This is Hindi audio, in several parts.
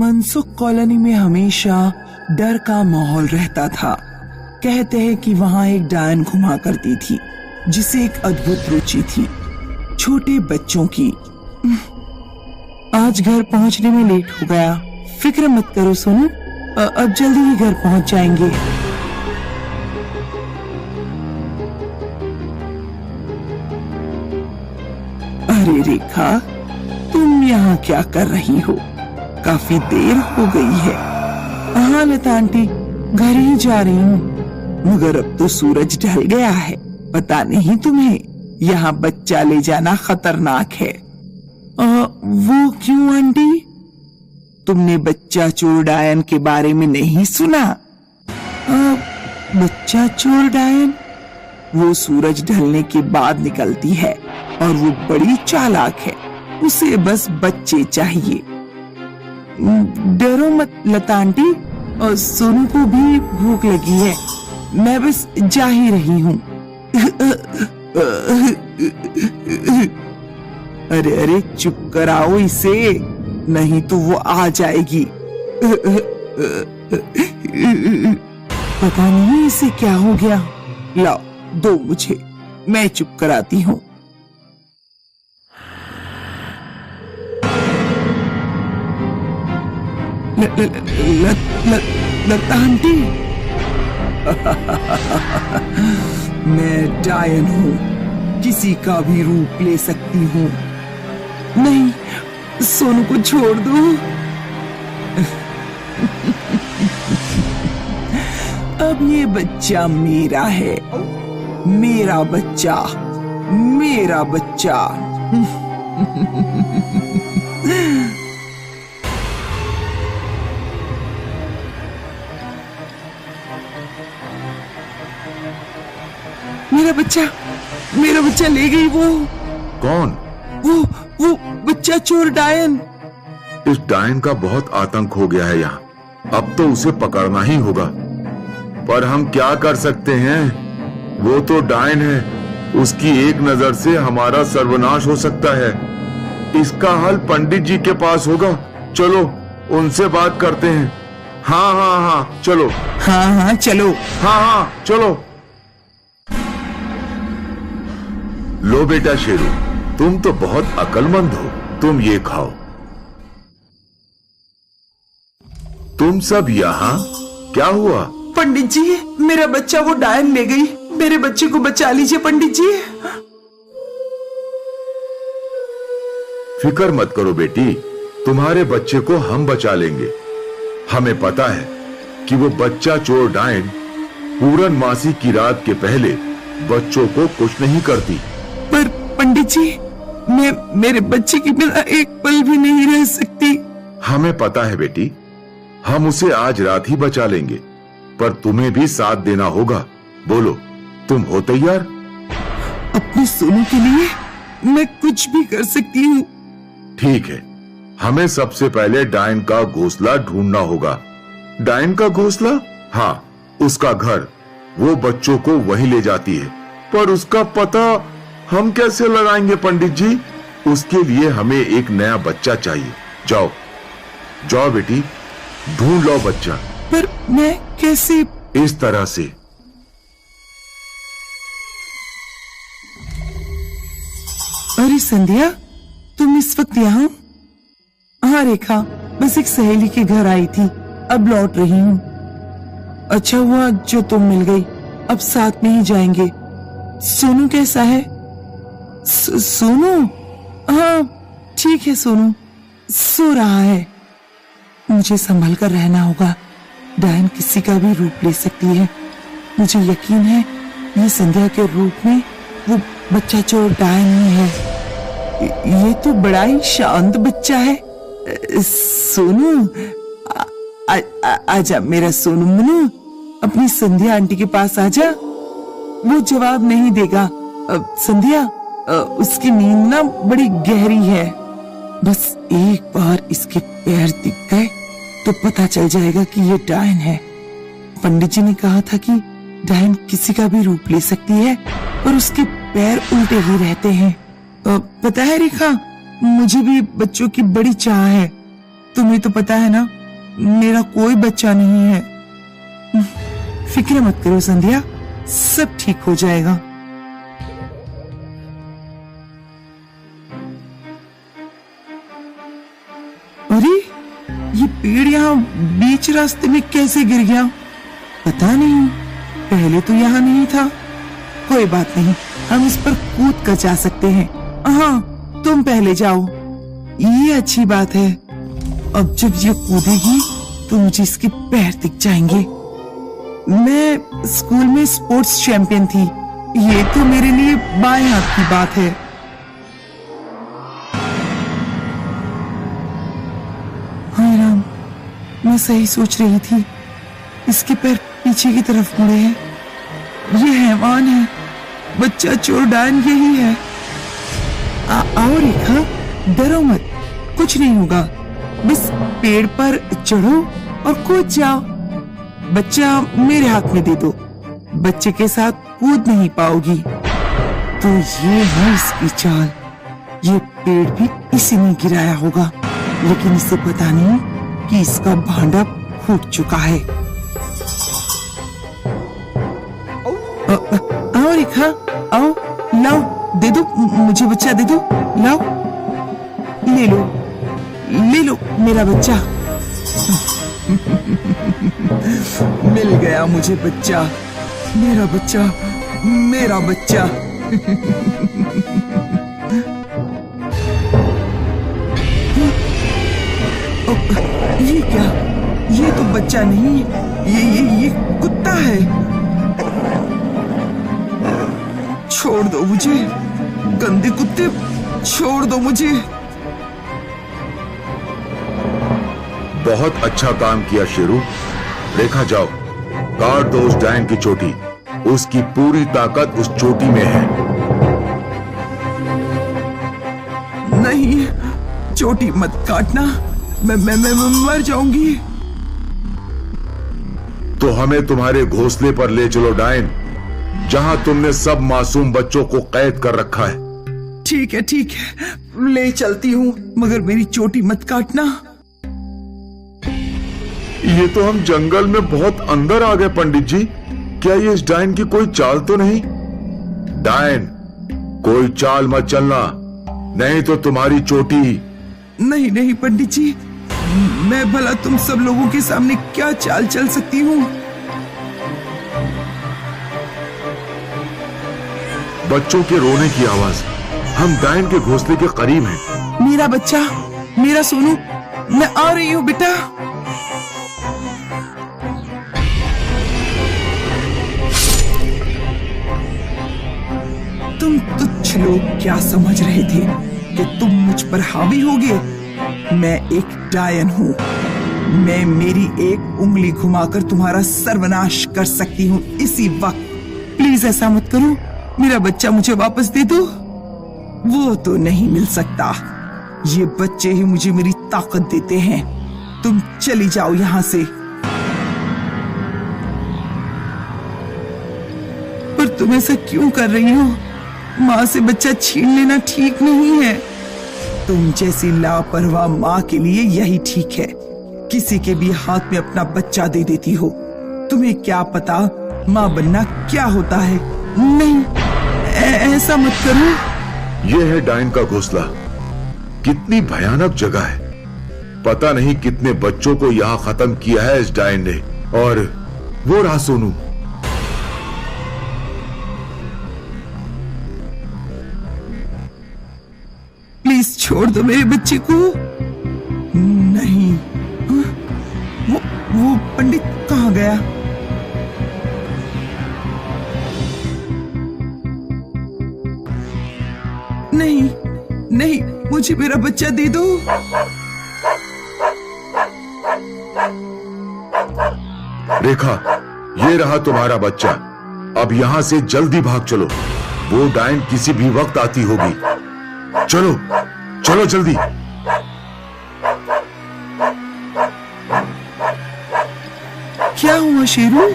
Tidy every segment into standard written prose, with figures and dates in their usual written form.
मनसुख कॉलोनी में हमेशा डर का माहौल रहता था। कहते हैं कि वहाँ एक डायन घुमा करती थी जिसे एक अद्भुत रुचि थी छोटे बच्चों की। आज घर पहुँचने में लेट हो गया। फिक्र मत करो सोनू, अब जल्दी ही घर पहुँच जाएंगे। अरे रेखा, तुम यहाँ क्या कर रही हो? काफी देर हो गई है। हाँ लता आंटी, घर ही जा रही हूँ, मगर अब तो सूरज ढल गया है। पता नहीं तुम्हें यहाँ बच्चा ले जाना खतरनाक है। वो क्यों आंटी? तुमने बच्चा चोर डायन के बारे में नहीं सुना? बच्चा चोर डायन? वो सूरज ढलने के बाद निकलती है और वो बड़ी चालाक है। उसे बस बच्चे चाहिए। डरो मत लता आंटी, और सोनू को भी भूख लगी है। मैं बस जा ही रही हूँ। अरे अरे चुप कराओ इसे, नहीं तो वो आ जाएगी। पता नहीं इसे क्या हो गया। लाओ दो मुझे, मैं चुप कराती हूँ। लता आंटी, मैं डायन हूँ, किसी का भी रूप ले सकती हूँ। नहीं, सोनू को छोड़ दो। अब ये बच्चा मेरा है, मेरा बच्चा, मेरा बच्चा। मेरा बच्चा ले गई वो। कौन? वो बच्चा चोर डायन। इस डायन का बहुत आतंक हो गया है यहाँ, अब तो उसे पकड़ना ही होगा। पर हम क्या कर सकते हैं? वो तो डायन है, उसकी एक नजर से हमारा सर्वनाश हो सकता है। इसका हल पंडित जी के पास होगा। चलो उनसे बात करते हैं। हाँ चलो। हाँ चलो। हाँ चलो। लो बेटा शेरू, तुम तो बहुत अक्लमंद हो, तुम ये खाओ। तुम सब यहाँ क्या हुआ? पंडित जी, मेरा बच्चा वो डायन ले गई। मेरे बच्चे को बचा लीजिए पंडित जी। फिक्र मत करो बेटी, तुम्हारे बच्चे को हम बचा लेंगे। हमें पता है कि वो बच्चा चोर डायन पूर्णमासी की रात के पहले बच्चों को कुछ नहीं करती। पर पंडित जी, मैं मेरे बच्चे के बिना एक पल भी नहीं रह सकती। हमें पता है बेटी, हम उसे आज रात ही बचा लेंगे, पर तुम्हें भी साथ देना होगा। बोलो, तुम हो तैयार? अपने सोनू के लिए मैं कुछ भी कर सकती हूँ। ठीक है, हमें सबसे पहले डायन का घोंसला ढूंढना होगा। डायन का घोंसला? हाँ, उसका घर। वो बच्चों को वहीं ले जाती है, पर उसका पता हम कैसे लगाएंगे पंडित जी? उसके लिए हमें एक नया बच्चा चाहिए। जाओ जाओ बेटी, ढूंढ लो बच्चा। पर मैं कैसे? इस तरह से। अरे संध्या, तुम इस वक्त यहाँ? हाँ रेखा, बस एक सहेली के घर आई थी, अब लौट रही हूँ। अच्छा हुआ जो तुम मिल गई, अब साथ में ही जाएंगे। सोनू कैसा है? सोनू? हाँ ठीक है, सोनू सो रहा है। मुझे संभल कर रहना होगा, डायन किसी का भी रूप ले सकती है। मुझे यकीन है ये संध्या के रूप में वो बच्चा चोर डायन ही है। ये तो बड़ा ही शांत बच्चा है। सोनू, आजा मेरा सोनू मनु, अपनी संध्या आंटी के पास आजा। वो जवाब नहीं देगा। संध्या, उसकी नींद ना बड़ी गहरी है। बस एक बार इसके पैर दिख गए तो पता चल जाएगा कि ये डायन है। पंडित जी ने कहा था कि डायन किसी का भी रूप ले सकती है, पर उसके पैर उल्टे ही रहते हैं। पता है रेखा, मुझे भी बच्चों की बड़ी चाह है। तुम्हें तो पता है ना, मेरा कोई बच्चा नहीं है। फिक्र मत करो संध्या, सब ठीक हो जाएगा। अरे ये पेड़ यहाँ बीच रास्ते में कैसे गिर गया? पता नहीं, पहले तो यहाँ नहीं था। कोई बात नहीं, हम इस पर कूद कर जा सकते हैं। हाँ, तुम पहले जाओ, ये अच्छी बात है। अब जब ये कूदेगी तो मुझे इसके पैर दिख जाएंगे। मैं स्कूल में स्पोर्ट्स चैंपियन थी, ये तो मेरे लिए बाएं हाथ की बात है। हाय राम, मैं सही सोच रही थी, इसके पैर पीछे की तरफ मुड़े हैं। ये हैवान है, बच्चा चोर डायन यही है। आओ रेखा, डरो मत, कुछ नहीं होगा। बस पेड़ पर चढ़ो और कूद जाओ। बच्चा मेरे हाथ में दे दो, बच्चे के साथ कूद नहीं पाओगी। तो ये है इसकी चाल। ये पेड़ भी इसी ने गिराया होगा, लेकिन इसे पता नहीं कि इसका भांडा फूट चुका है। आओ रेखा, आओ, लाओ, दे दो मुझे, बच्चा दे दो, लाओ, ले लो मेरा बच्चा। मिल गया मुझे बच्चा, मेरा बच्चा, मेरा बच्चा। ये क्या? ये तो बच्चा नहीं, ये कुत्ता है। छोड़ दो मुझे, गंदे कुत्ते, छोड़ दो मुझे। बहुत अच्छा काम किया शेरू। रेखा जाओ, काट दो उस डायन की चोटी, उसकी पूरी ताकत उस चोटी में है। नहीं, चोटी मत काटना, मैं मर जाऊंगी। तो हमें तुम्हारे घोंसले पर ले चलो डायन, जहां तुमने सब मासूम बच्चों को कैद कर रखा है। ठीक है, ले चलती हूँ, मगर मेरी चोटी मत काटना। ये तो हम जंगल में बहुत अंदर आ गए पंडित जी। क्या ये इस डायन की कोई चाल तो नहीं? डायन, कोई चाल मत चलना, नहीं तो तुम्हारी चोटी। नहीं पंडित जी, मैं भला तुम सब लोगों के सामने क्या चाल चल सकती हूँ? बच्चों के रोने की आवाज, हम डायन के घोंसले के करीब हैं। मेरा बच्चा, मेरा सोनू, मैं आ रही हूँ बेटा। तुम तुच्छ लोग क्या समझ रहे थे कि तुम मुझ पर हावी होगे? मैं एक डायन हूँ। मैं मेरी एक उंगली घुमाकर तुम्हारा सर्वनाश कर सकती हूँ इसी वक्त। प्लीज ऐसा मत करो, मेरा बच्चा मुझे वापस दे दो। वो तो नहीं मिल सकता, ये बच्चे ही मुझे मेरी ताकत देते हैं। तुम चली जाओ यहाँ से। पर तुम ऐसा क्यों कर रही हो? माँ से बच्चा छीन लेना ठीक नहीं है। तुम जैसी लापरवाह माँ के लिए यही ठीक है। किसी के भी हाथ में अपना बच्चा दे देती हो। तुम्हें क्या पता माँ बनना क्या होता है। नहीं, ऐसा मत करो। यह है डायन का घोंसला। कितनी भयानक जगह है। पता नहीं कितने बच्चों को यहाँ खत्म किया है इस डायन ने। और वो रहा सोनू। प्लीज छोड़ दो मेरे बच्चे को। नहीं, वो पंडित कहाँ गया? नहीं, मुझे मेरा बच्चा दे दो। रेखा, ये रहा तुम्हारा बच्चा। अब यहाँ से जल्दी भाग चलो, वो डायन किसी भी वक्त आती होगी। चलो जल्दी। क्या हुआ शेरू?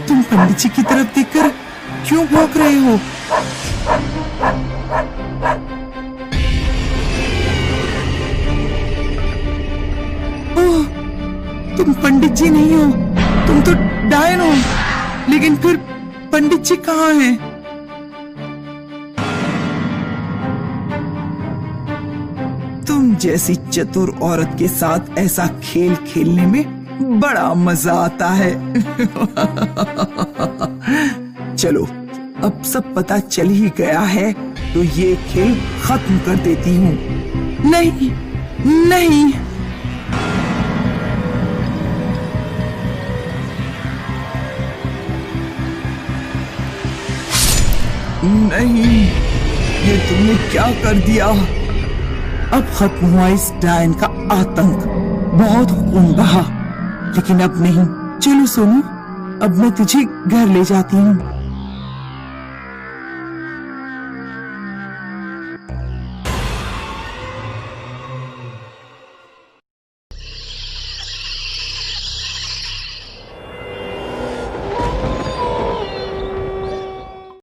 तुम पंडित जी की तरफ देखकर क्यों भौंक रहे हो? ओह, तुम पंडित जी नहीं हो, तुम तो डायन हो। लेकिन फिर पंडित जी कहाँ हैं? तुम जैसी चतुर औरत के साथ ऐसा खेल खेलने में बड़ा मजा आता है। चलो, अब सब पता चल ही गया है, तो ये खेल खत्म कर देती हूँ। नहीं, नहीं, नहीं, ये तुमने क्या कर दिया? अब खत्म हुआ इस डायन का आतंक। बहुत खून बहा, लेकिन अब नहीं। चलो सोनू, अब मैं तुझे घर ले जाती हूँ।